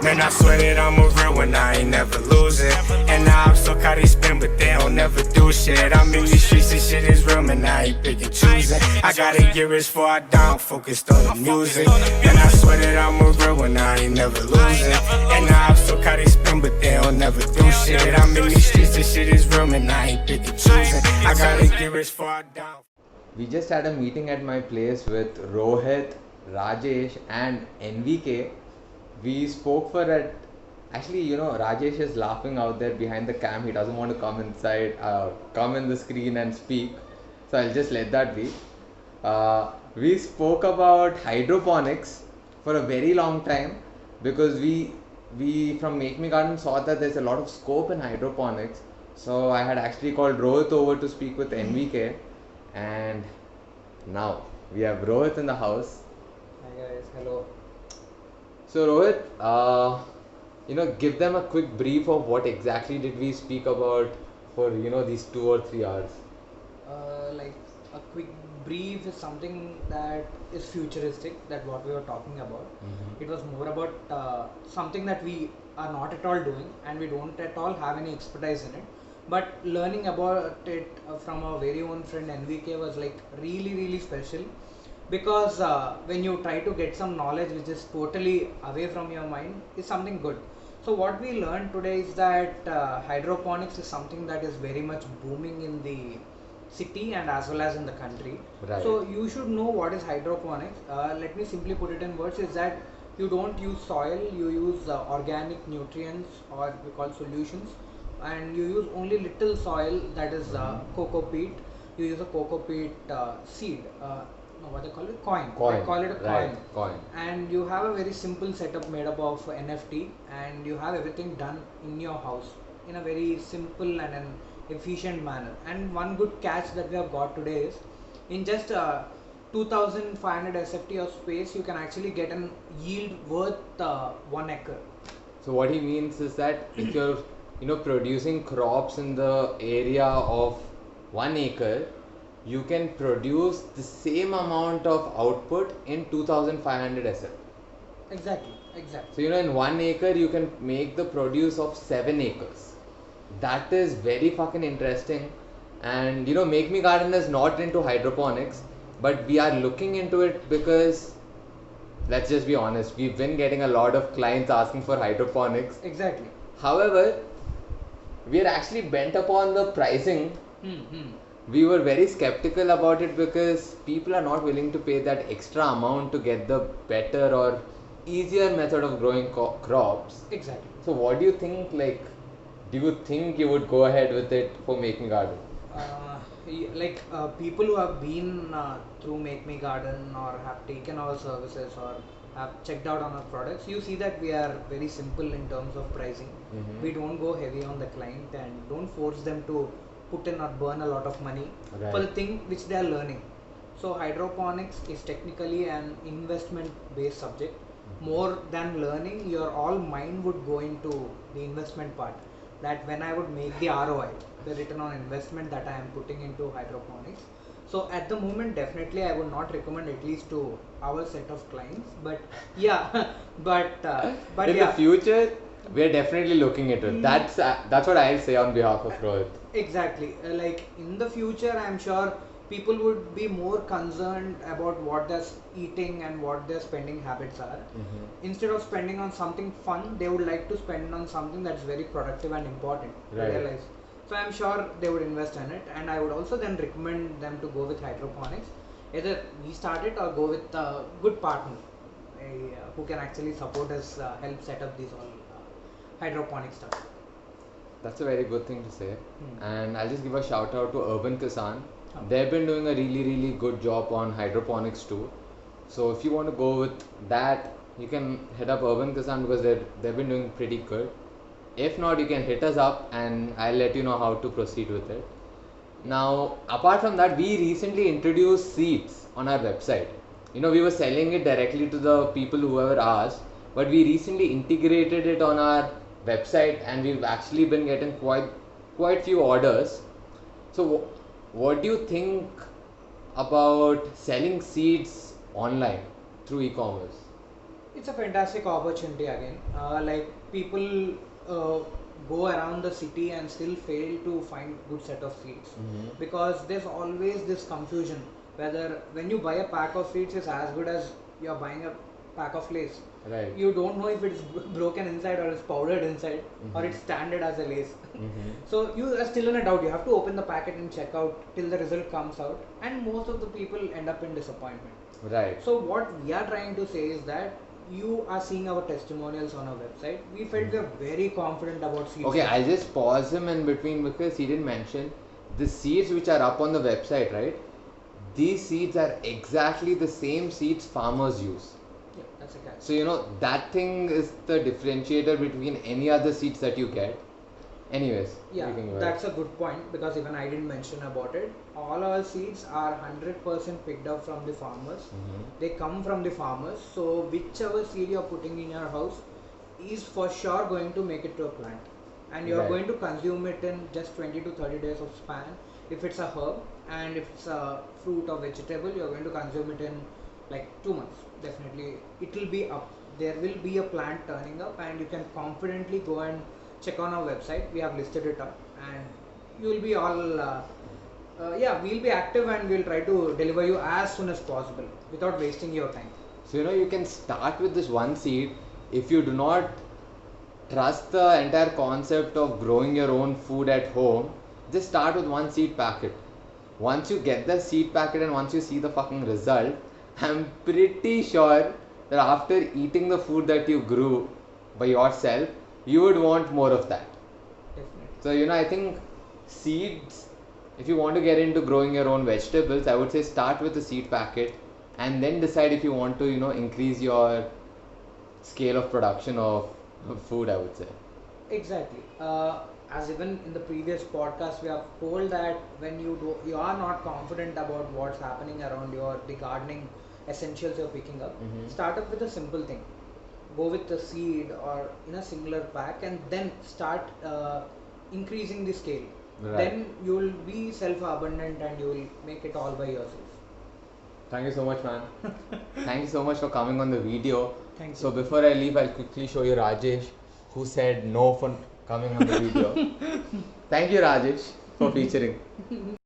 Man, I swear that I'm a real one, I ain't never losing. And now I'm so caught they spin, but they don't never do shit. I'm in these streets, this shit is real, man, I ain't picking choosing. I gotta get rich before I die, I'm focused on the music. Man, I swear that I'm a real one, I ain't never losing. And now I'm so caught they spin, but they don't never do shit. I'm in these streets, this shit is real, man, I ain't picking choosing. I gotta get rich before I die. We just had a meeting at my place with Rohit, Rajesh, and NVK. We spoke for it. Actually, Rajesh is laughing out there behind the cam. He doesn't want to come inside, come in the screen and speak. So I'll just let that be. We spoke about hydroponics for a very long time because we from Make Me Garden saw that there's a lot of scope in hydroponics. So I had actually called Rohit over to speak with NVK, and now we have Rohit in the house. Hi guys, hello. So Rohit, give them a quick brief of what exactly did we speak about for these 2 or 3 hours. Like a quick brief is something that is futuristic, that what we were talking about. It was more about something that we are not at all doing and we don't at all have any expertise in it. But learning about it from our very own friend NVK was like really special, because when you try to get some knowledge which is totally away from your mind is something good. So what we learned today is that hydroponics is something that is very much booming in the city and as well as in the country. Right. So you should know what is hydroponics. Let me simply put it in words, is that you don't use soil, you use organic nutrients, or we call solutions, and you use only little soil, that is cocoa peat. You use a cocoa peat seed, no, what they call it, coin. They call it a right, coin. And you have a very simple setup made up of NFT, and you have everything done in your house in a very simple and an efficient manner. And one good catch that we have got today is, in just 2500 SFT of space, you can actually get an yield worth 1 acre. So what he means is that if you're producing crops in the area of 1 acre, you can produce the same amount of output in 2500 SF. Exactly. So in 1 acre you can make the produce of 7 acres. That is very fucking interesting. And Make Me Garden is not into hydroponics, but we are looking into it because, let's just be honest, we've been getting a lot of clients asking for hydroponics. Exactly. However, we are actually bent upon the pricing. We were very skeptical about it because people are not willing to pay that extra amount to get the better or easier method of growing crops. Exactly. So what do you think, do you think you would go ahead with it for Make Me Garden? People who have been through Make Me Garden or have taken our services or have checked out on our products, you see that we are very simple in terms of pricing. We don't go heavy on the client and don't force them to put in or burn a lot of money for the thing which they are learning. So hydroponics is technically an investment based subject. More than learning, your all mind would go into the investment part, that when I would make the ROI, the return on investment that I am putting into hydroponics. So at the moment, definitely I would not recommend, at least to our set of clients, but yeah, but in the future we are definitely looking into it. That's what I'll say on behalf of Rohit. Exactly. Like in the future, I'm sure people would be more concerned about what they're eating and what their spending habits are. Instead of spending on something fun, they would like to spend on something that's very productive and important to their lives. So I'm sure they would invest in it, and I would also then recommend them to go with hydroponics. Either we start it or go with a good partner who can actually support us, help set up these all hydroponic stuff. That's a very good thing to say. And I'll just give a shout out to Urban Kisan. They've been doing a really good job on hydroponics too. So if you want to go with that, you can hit up Urban Kisan because they've been doing pretty good. If not, you can hit us up and I'll let you know how to proceed with it. Now, apart from that, we recently introduced seeds on our website. We were selling it directly to the people who ever asked, but we recently integrated it on our website and we've actually been getting quite few orders. So what do you think about selling seeds online through e-commerce? It's a fantastic opportunity again. Like people go around the city and still fail to find good set of seeds because there's always this confusion whether when you buy a pack of seeds is as good as you're buying a pack of lace. Right. You don't know if it's broken inside or it's powdered inside or it's standard as a lace. So you are still in a doubt. You have to open the packet and check out till the result comes out, and most of the people end up in disappointment. Right. So what we are trying to say is that you are seeing our testimonials on our website. We felt we are very confident about seeds. Okay, I'll just pause him in between because he didn't mention the seeds which are up on the website, right? These seeds are exactly the same seeds farmers use. Yeah, that's a catch. So, that thing is the differentiator between any other seeds that you get. Anyways, Yeah, you can go ahead. that's a good point because even I didn't mention about it. All our seeds are 100% picked up from the farmers. They come from the farmers. So whichever seed you're putting in your house is for sure going to make it to a plant. And you're Right. going to consume it in just 20 to 30 days of span. If it's a herb and if it's a fruit or vegetable, you're going to consume it in like 2 months. Definitely, it will be up. There will be a plant turning up, and you can confidently go and check on our website. We have listed it up, and you will be all. We'll be active and we'll try to deliver you as soon as possible without wasting your time. So, you can start with this one seed. If you do not trust the entire concept of growing your own food at home, just start with one seed packet. Once you get the seed packet and once you see the fucking result, I'm pretty sure that after eating the food that you grew by yourself, you would want more of that. Definitely. So, I think seeds, if you want to get into growing your own vegetables, I would say start with a seed packet and then decide if you want to, increase your scale of production of food, I would say. Exactly. As even in the previous podcast, we have told that when you are not confident about what's happening around you or the gardening essentials you're picking up, start up with a simple thing. Go with the seed or in a singular pack, and then start increasing the scale. Right. Then you will be self-abundant and you will make it all by yourself. Thank you so much, man. Thank you so much for coming on the video. Thank So you. before I leave, I'll quickly show you Rajesh, who said no for coming on the video. Thank you, Rajesh, for featuring.